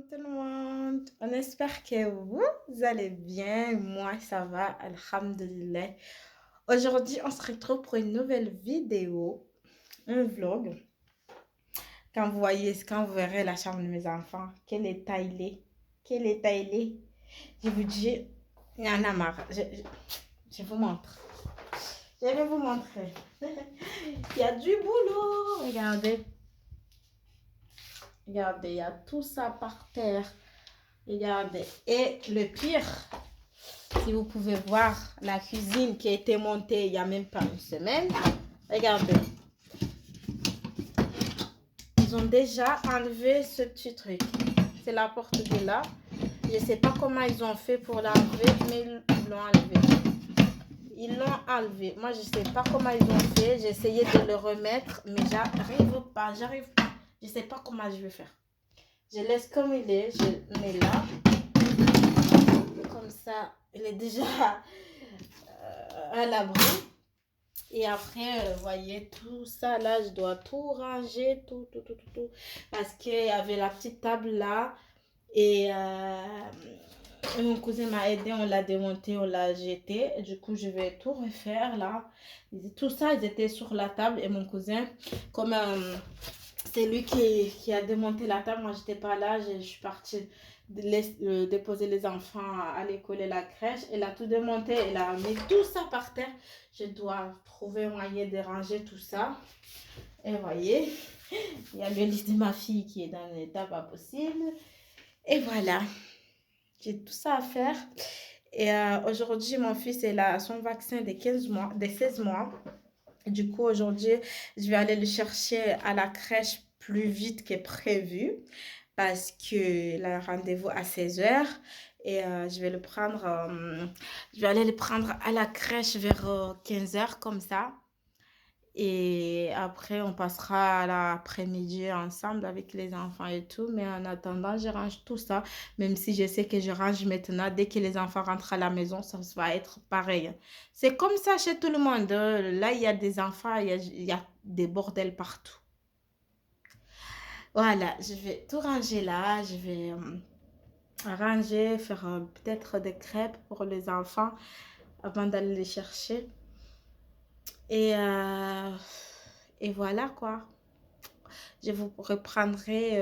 Salam tout le monde. On espère que vous allez bien. Moi, ça va, alhamdulillah. Aujourd'hui, on se retrouve pour une nouvelle vidéo, un vlog. Quand vous verrez la chambre de mes enfants, quel état il est. Quel état il est. Je vous dis, il y en a marre. Je vous montre. Je vais vous montrer. Il y a du boulot. Regardez. Regardez, il y a tout ça par terre. Regardez. Et le pire, si vous pouvez voir la cuisine qui a été montée il n'y a même pas une semaine. Regardez. Ils ont déjà enlevé ce petit truc. C'est la porte de là. Je ne sais pas comment ils ont fait pour l'enlever, mais ils l'ont enlevé. Ils l'ont enlevé. Moi, je ne sais pas comment ils ont fait. J'ai essayé de le remettre, mais j'arrive pas. J'arrive pas. Je ne sais pas comment je vais faire. Je laisse comme il est. Je mets là. Comme ça, il est déjà à l'abri. Et après, vous voyez, tout ça là, je dois tout ranger, tout. Parce qu'il y avait la petite table là. Et mon cousin m'a aidé, on l'a démonté, on l'a jeté. Et du coup, je vais tout refaire là. Tout ça, ils étaient sur la table. Et mon cousin, comme c'est lui qui a démonté la table, moi, j'étais pas là. Je suis partie déposer les enfants à l'école et la crèche. Elle a tout démonté, elle a mis tout ça par terre. Je dois trouver un moyen de ranger tout ça. Et vous voyez, il y a le lit de ma fille qui est dans un état pas possible. Et voilà, j'ai tout ça à faire. Et aujourd'hui, mon fils est là à son vaccin des 15 mois, des 16 mois. Du coup, aujourd'hui, je vais aller le chercher à la crèche plus vite que prévu parce qu'il a un rendez-vous à 16 h. Et je vais je vais aller le prendre à la crèche vers 15 h comme ça. Et après, on passera l'après-midi ensemble avec les enfants et tout. Mais en attendant, je range tout ça. Même si je sais que je range maintenant, dès que les enfants rentrent à la maison, ça va être pareil. C'est comme ça chez tout le monde. Là, il y a des enfants, il y a des bordels partout. Voilà, je vais tout ranger là. Je vais ranger, faire peut-être des crêpes pour les enfants avant d'aller les chercher. Et, euh, et voilà quoi. Je vous reprendrai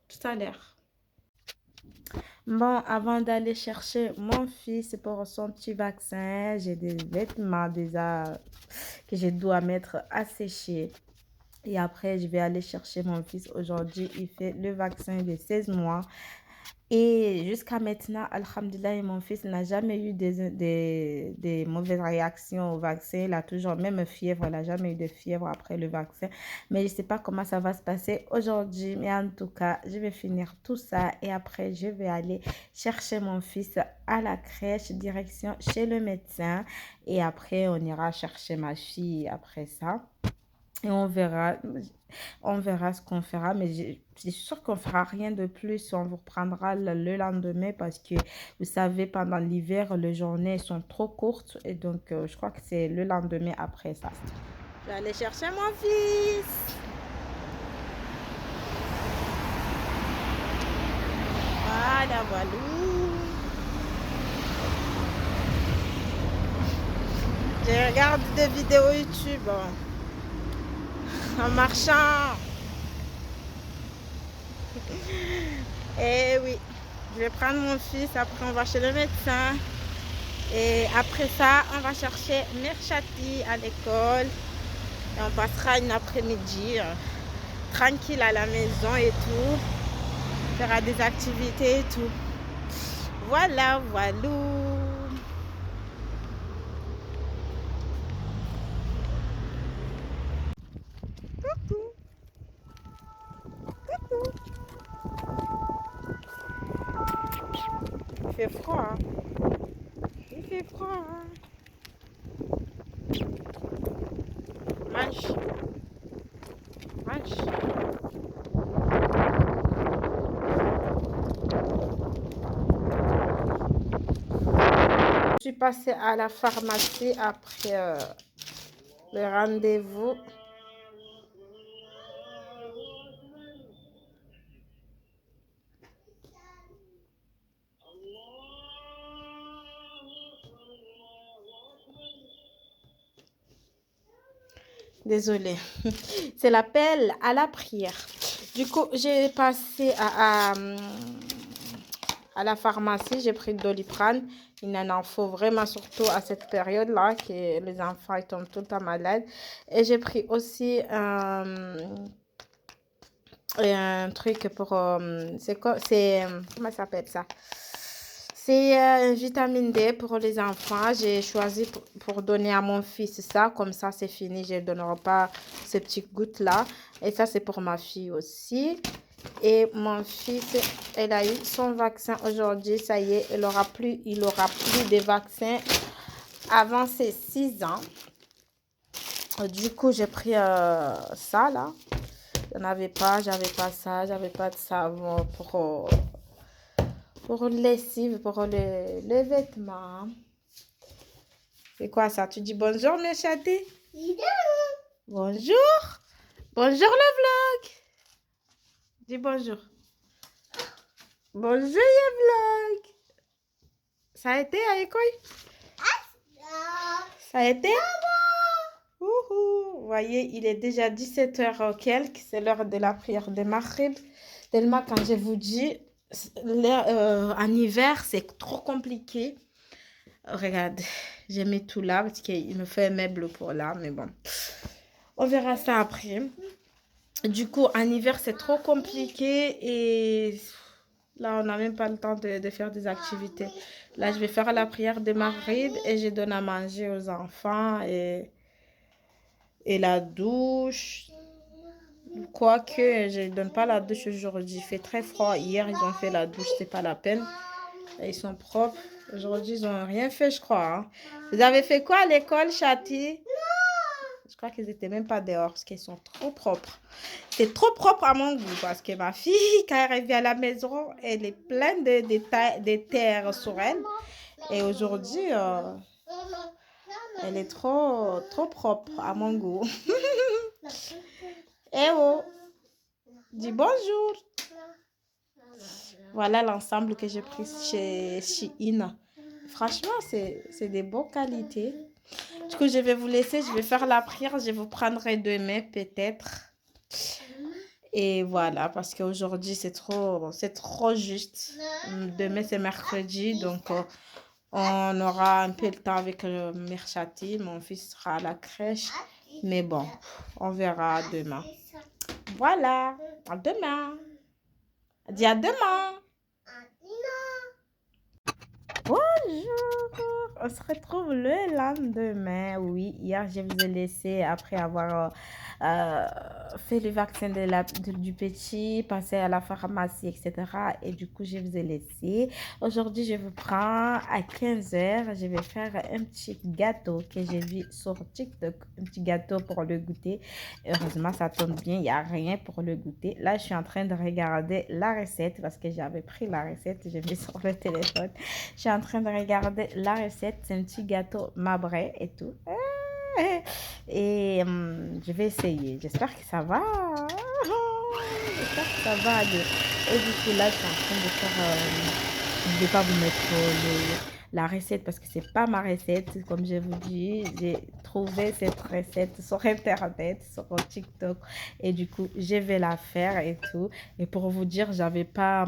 tout à l'heure. Bon, avant d'aller chercher mon fils pour son petit vaccin, j'ai des vêtements déjà que je dois mettre à sécher. Et après, je vais aller chercher mon fils. Aujourd'hui, il fait le vaccin de 16 mois. Et jusqu'à maintenant, alhamdulillah, mon fils n'a jamais eu des mauvaises réactions au vaccin. Il a toujours, même fièvre, il n'a jamais eu de fièvre après le vaccin. Mais je ne sais pas comment ça va se passer aujourd'hui. Mais en tout cas, je vais finir tout ça. Et après, je vais aller chercher mon fils à la crèche, direction chez le médecin. Et après, on ira chercher ma fille après ça. Et on verra ce qu'on fera, mais je suis sûre qu'on fera rien de plus. On vous reprendra le lendemain parce que vous savez, pendant l'hiver, les journées sont trop courtes et donc je crois que c'est le lendemain après ça. Je vais aller chercher mon fils. Voilà, voilà. Je regarde des vidéos YouTube en marchant. Et oui, je vais prendre mon fils, après on va chez le médecin. Et après ça, on va chercher Merchati à l'école. Et on passera une après-midi tranquille à la maison et tout. On fera des activités et tout. Voilà, voilà. Coucou. Coucou. Il fait froid, hein? Il fait froid, hein? Mange. Mange. Je suis passée à la pharmacie après le rendez-vous. Désolée. C'est l'appel à la prière. Du coup, j'ai passé à la pharmacie, j'ai pris de Doliprane. Il en faut vraiment, surtout à cette période-là, que les enfants ils tombent tout le temps malades. Et j'ai pris aussi un truc pour... comment ça s'appelle ça? C'est une vitamine D pour les enfants. J'ai choisi pour donner à mon fils ça. Comme ça, c'est fini. Je ne donnerai pas ces petites gouttes-là. Et ça, c'est pour ma fille aussi. Et mon fils, elle a eu son vaccin aujourd'hui. Ça y est, il aura plus de vaccin avant ses 6 ans. Du coup, j'ai pris ça là. J'avais pas ça. J'avais pas de savon pour lessive, pour les vêtements. C'est quoi ça? Tu dis bonjour, mes chatés? Bonjour. Bonjour le vlog. Dis bonjour. Bonjour le vlog. Ça a été à l'école? Ça a été? Vous voyez, il est déjà 17h quelques. C'est l'heure de la prière de Maghrib. Tellement quand je vous dis, en hiver, c'est trop compliqué. Regarde, j'ai mis tout là parce qu'il me fait un meuble pour là. Mais bon, on verra ça après. Du coup, en hiver, c'est trop compliqué. Et là, on n'a même pas le temps de faire des activités. Là, je vais faire la prière de Maghrib et je donne à manger aux enfants et la douche. Quoique, je ne donne pas la douche aujourd'hui. Il fait très froid. Hier, ils ont fait la douche. C'est pas la peine. Ils sont propres. Aujourd'hui, ils n'ont rien fait, je crois. Hein. Vous avez fait quoi à l'école, Chati? Je crois qu'ils n'étaient même pas dehors parce qu'ils sont trop propres. C'est trop propre à mon goût parce que ma fille, quand elle revient à la maison, elle est pleine de terre sur elle. Et aujourd'hui, elle est trop propre à mon goût. Eh oh, dis bonjour. Voilà l'ensemble que j'ai pris chez Shein. Franchement, c'est de bonnes qualités. Du coup, je vais vous laisser. Je vais faire la prière. Je vous prendrai demain peut-être. Et voilà, parce qu'aujourd'hui, c'est trop juste. Demain, c'est mercredi. Donc, on aura un peu le temps avec le Merchati. Mon fils sera à la crèche. Mais bon, on verra demain. Voilà. À demain. Dis à demain. Bonjour, on se retrouve le lendemain. Oui, hier je vous ai laissé après avoir fait le vaccin du petit, passé à la pharmacie, etc. Et du coup, je vous ai laissé. Aujourd'hui, je vous prends à 15h. Je vais faire un petit gâteau que j'ai vu sur TikTok. Un petit gâteau pour le goûter. Heureusement, ça tombe bien, il n'y a rien pour le goûter. Là, je suis en train de regarder la recette parce que j'avais pris la recette. J'ai mis sur le téléphone. Je suis en train de regarder la recette. C'est un petit gâteau marbré et tout. Et je vais essayer. J'espère que ça va. J'espère que ça va aller. Et du coup, là, je suis en train de faire... je ne vais pas vous mettre la recette parce que c'est pas ma recette. Comme je vous dis, j'ai trouvé cette recette sur Internet, sur TikTok. Et du coup, je vais la faire et tout. Et pour vous dire, j'avais pas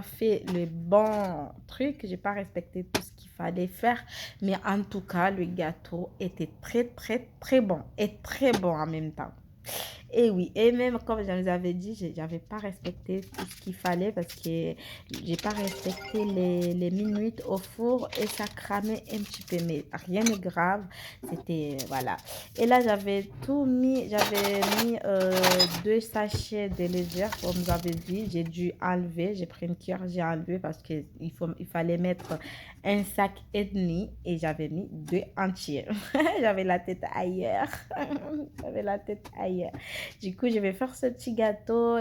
fait le bon truc. J'ai pas respecté tout ce qu'il fallait faire. Mais en tout cas, le gâteau était très bon. Et très bon en même temps. Et oui, et même comme je vous avais dit, je n'avais pas respecté tout ce qu'il fallait parce que j'ai pas respecté les minutes au four et ça cramait un petit peu, mais rien de grave, c'était, voilà. Et là, j'avais mis 2 sachets de levure, comme vous avez vu, j'ai dû enlever, j'ai pris une cuillère, j'ai enlevé parce qu'il fallait mettre un sac et demi et j'avais mis 2 entiers. J'avais la tête ailleurs. J'avais la tête ailleurs. Du coup, je vais faire ce petit gâteau.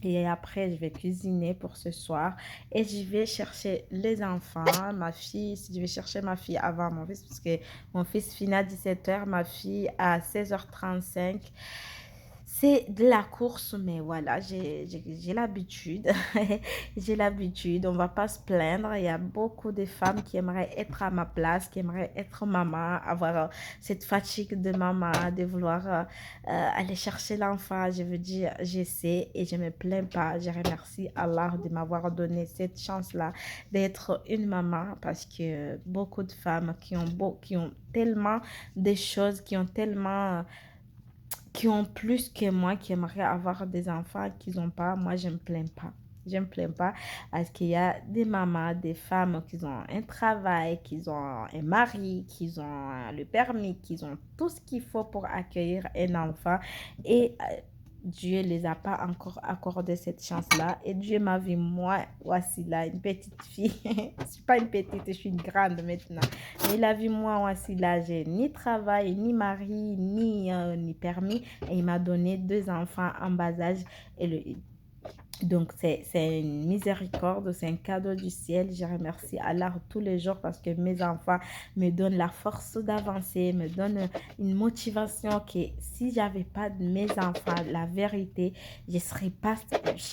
Et après, je vais cuisiner pour ce soir. Et je vais chercher les enfants, ma fille. Je vais chercher ma fille avant mon fils parce que mon fils finit à 17h, ma fille à 16h35. c'est de la course, mais voilà, j'ai l'habitude. J'ai l'habitude, on va pas se plaindre. Il y a beaucoup de femmes qui aimeraient être à ma place, qui aimeraient être maman, avoir cette fatigue de maman, de vouloir aller chercher l'enfant. Je veux dire, j'essaie et je me plains pas. Je remercie Allah de m'avoir donné cette chance-là d'être une maman parce que beaucoup de femmes qui ont tellement des choses, qui ont plus que moi, qui aimeraient avoir des enfants, qu'ils n'ont pas, moi, je ne me plains pas. Je ne me plains pas parce qu'il y a des mamans, des femmes qui ont un travail, qui ont un mari, qui ont le permis, qui ont tout ce qu'il faut pour accueillir un enfant. Et Dieu ne les a pas encore accordé cette chance-là. Et Dieu m'a vu, moi, voici là, une petite fille. Je ne suis pas une petite, je suis une grande maintenant. Mais il a vu, moi, voici là, j'ai ni travail, ni mari, ni permis. Et il m'a donné 2 enfants en bas âge. Et donc, c'est une miséricorde, c'est un cadeau du ciel. Je remercie Allah tous les jours parce que mes enfants me donnent la force d'avancer, me donnent une motivation que si j'avais pas de mes enfants, la vérité, je serais pas, je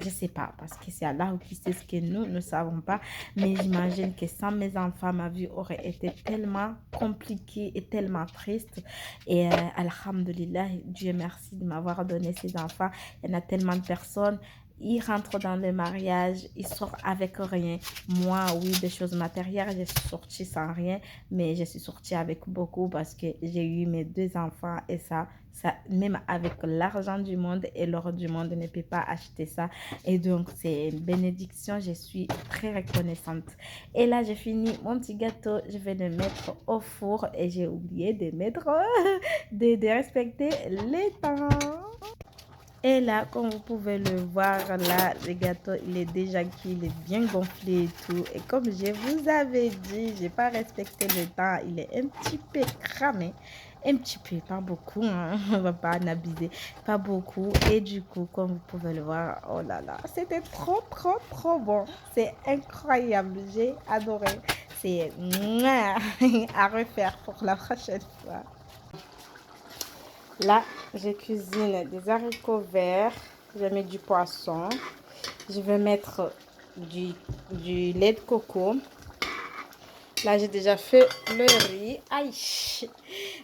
sais pas, parce que c'est Allah qui sait ce que nous ne savons pas. Mais j'imagine que sans mes enfants, ma vie aurait été tellement compliquée et tellement triste. Et Alhamdulillah, Dieu merci de m'avoir donné ces enfants. Il y en a tellement de personnes. Ils rentrent dans le mariage, ils sortent avec rien. Moi, oui, des choses matérielles, je suis sortie sans rien, mais je suis sortie avec beaucoup parce que j'ai eu mes 2 enfants et ça, même avec l'argent du monde et l'or du monde, ne peut pas acheter ça. Et donc, c'est une bénédiction, je suis très reconnaissante. Et là, j'ai fini mon petit gâteau, je vais le mettre au four et j'ai oublié de mettre, de respecter les temps. Et là, comme vous pouvez le voir, là, le gâteau, il est déjà cuit, il est bien gonflé et tout. Et comme je vous avais dit, j'ai pas respecté le temps. Il est un petit peu cramé. Un petit peu, pas beaucoup, hein. On va pas en abuser. Pas beaucoup. Et du coup, comme vous pouvez le voir, oh là là, c'était trop, trop, trop bon. C'est incroyable. J'ai adoré. C'est à refaire pour la prochaine fois. Là, je cuisine des haricots verts. Je mets du poisson. Je vais mettre du lait de coco. Là, j'ai déjà fait le riz. Aïe!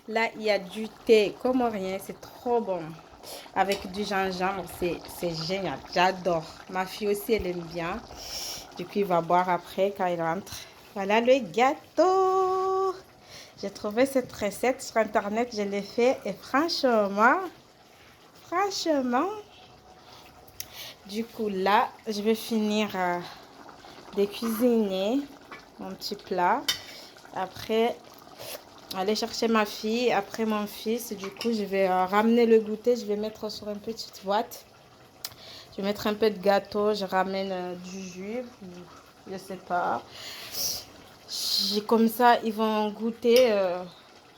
Là, il y a du thé comorien. C'est trop bon. Avec du gingembre, c'est génial. J'adore. Ma fille aussi, elle aime bien. Du coup, il va boire après quand il rentre. Voilà le gâteau. J'ai trouvé cette recette sur internet, je l'ai fait et franchement, du coup là, je vais finir de cuisiner mon petit plat. Après, aller chercher ma fille, après mon fils. Du coup, je vais ramener le goûter, je vais mettre sur une petite boîte. Je vais mettre un peu de gâteau, je ramène du jus, je sais pas. Comme ça, ils vont goûter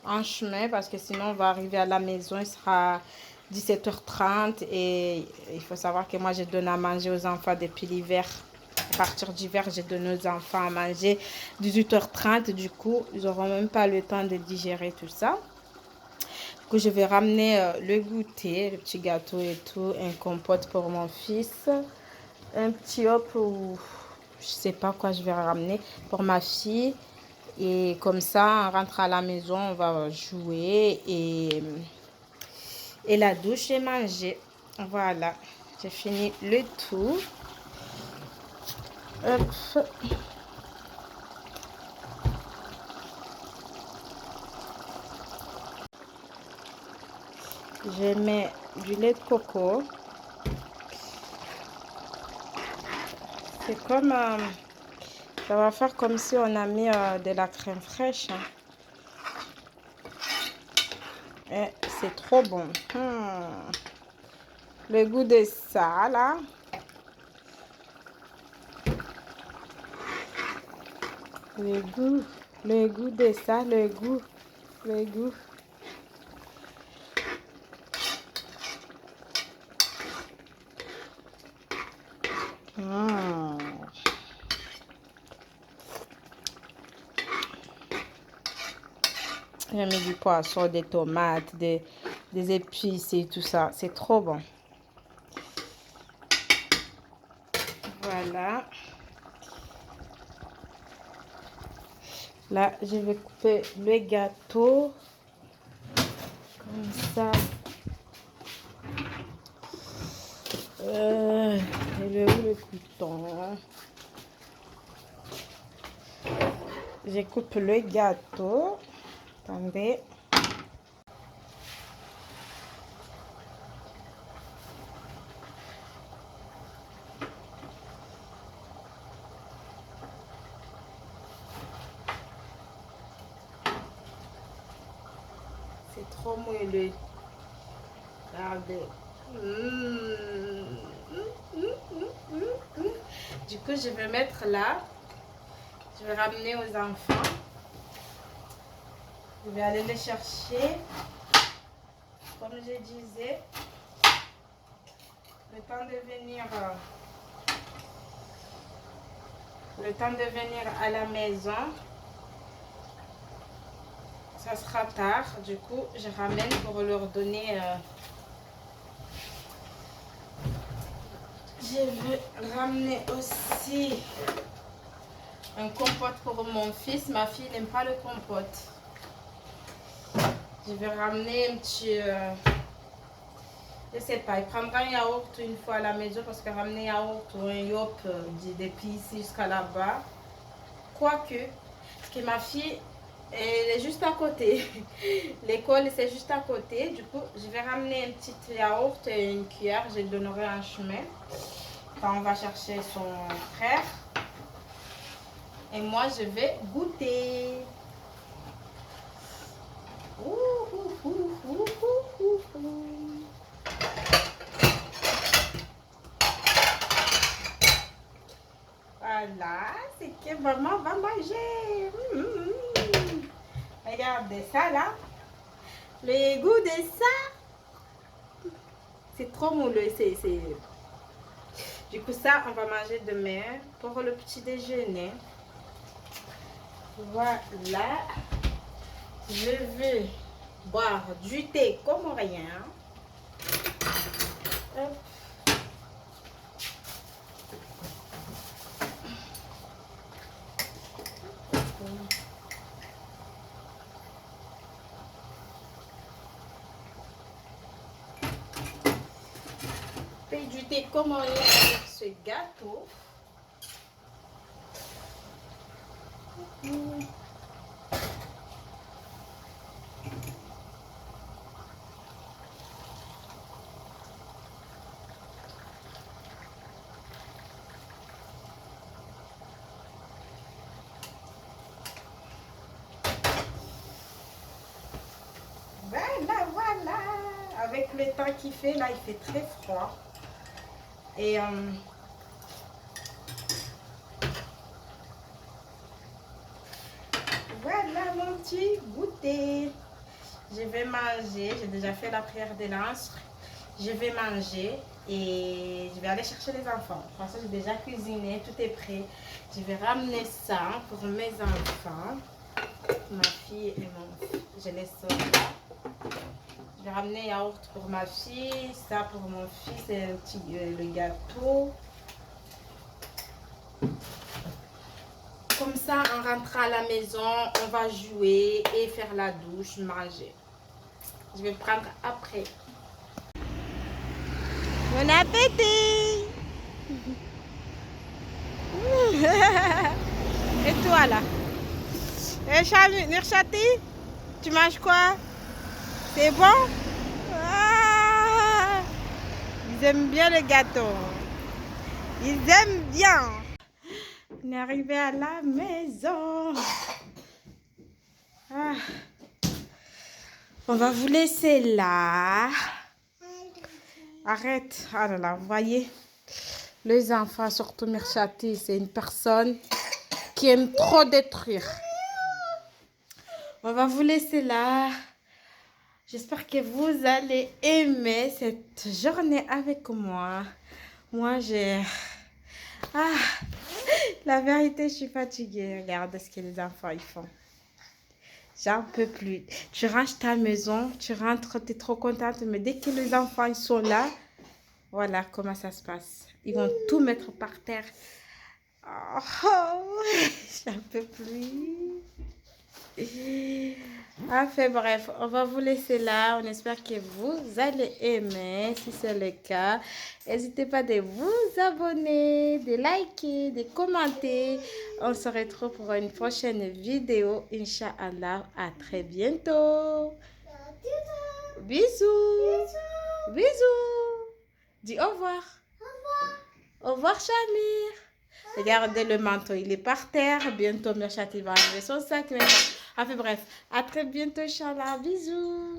en chemin parce que sinon, on va arriver à la maison, il sera 17h30 et il faut savoir que moi, je donne à manger aux enfants depuis l'hiver. À partir d'hiver, je donne aux enfants à manger 18h30. Du coup, ils n'auront même pas le temps de digérer tout ça. Du coup, je vais ramener le goûter, le petit gâteau et tout, un compote pour mon fils, un petit hop ou je sais pas quoi je vais ramener pour ma fille. Et comme ça, on rentre à la maison, on va jouer et la douche et manger. Voilà, j'ai fini le tout. Hop. Je mets du lait de coco. C'est comme... ça va faire comme si on a mis de la crème fraîche. Et c'est trop bon. Le goût de ça, là. Le goût de ça, le goût. J'ai mis du poisson, des tomates, des épices et tout ça. C'est trop bon. Voilà. Là, je vais couper le gâteau. Comme ça. Il est où le couteau? Je coupe le gâteau. Attendez. C'est trop moelleux. Regardez. Du coup, je vais mettre là. Je vais ramener aux enfants. Je vais aller les chercher. Comme je disais, le temps de venir à la maison, ça sera tard. Du coup, je ramène pour leur donner. Je vais ramener aussi un compote pour mon fils. Ma fille n'aime pas le compote. Je vais ramener un petit... je sais pas, il prendra un yaourt une fois à la maison parce que ramener yaourt ou un yop depuis ici jusqu'à là-bas. Quoique, parce que ma fille, elle est juste à côté. L'école, c'est juste à côté. Du coup, je vais ramener un petit yaourt et une cuillère. Je le donnerai en chemin quand on va chercher son frère. Et moi, je vais goûter. Voilà, c'est que maman va manger. Regardez ça là. Le goût de ça. C'est trop moelleux. Du coup, ça, on va manger demain pour le petit déjeuner. Voilà. Je vais boire du thé comorien. Hop. Et du thé comorien avec ce gâteau. Voilà. Avec le temps qu'il fait, là, il fait très froid. Et voilà mon petit goûter. Je vais manger. J'ai déjà fait la prière des lances. Je vais manger et je vais aller chercher les enfants. Parce que j'ai déjà cuisiné, tout est prêt. Je vais ramener ça pour mes enfants. Ma fille et mon fils. Je les sors là. Je vais ramener yaourt pour ma fille, ça pour mon fils et un petit, le gâteau. Comme ça, en rentrant à la maison, on va jouer et faire la douche, manger. Je vais prendre après. Bon appétit! Et toi là? Nurchati, tu manges quoi? C'est bon? Ah, ils aiment bien le gâteau. Ils aiment bien. On est arrivé à la maison. Ah. On va vous laisser là. Arrête. Ah là là, vous voyez? Les enfants, surtout Mirchati, c'est une personne qui aime trop détruire. On va vous laisser là. J'espère que vous allez aimer cette journée avec moi. Moi, j'ai... Ah, la vérité, je suis fatiguée. Regarde ce que les enfants ils font. J'en peux plus. Tu ranges ta maison, tu rentres, tu es trop contente, mais dès que les enfants ils sont là, voilà comment ça se passe. Ils vont tout mettre par terre. Oh, j'en peux plus. Enfin bref, on va vous laisser là. On espère que vous allez aimer. Si c'est le cas, n'hésitez pas de vous abonner, de liker, de commenter. On se retrouve pour une prochaine vidéo. Inch'Allah, à très bientôt. Bisous. Bisous. Dis au revoir. Au revoir, Chamir. Regardez le manteau, il est par terre. Bientôt, Mirchat, il va enlever son sac. Enfin bref, à très bientôt, Inch'Allah. Bisous.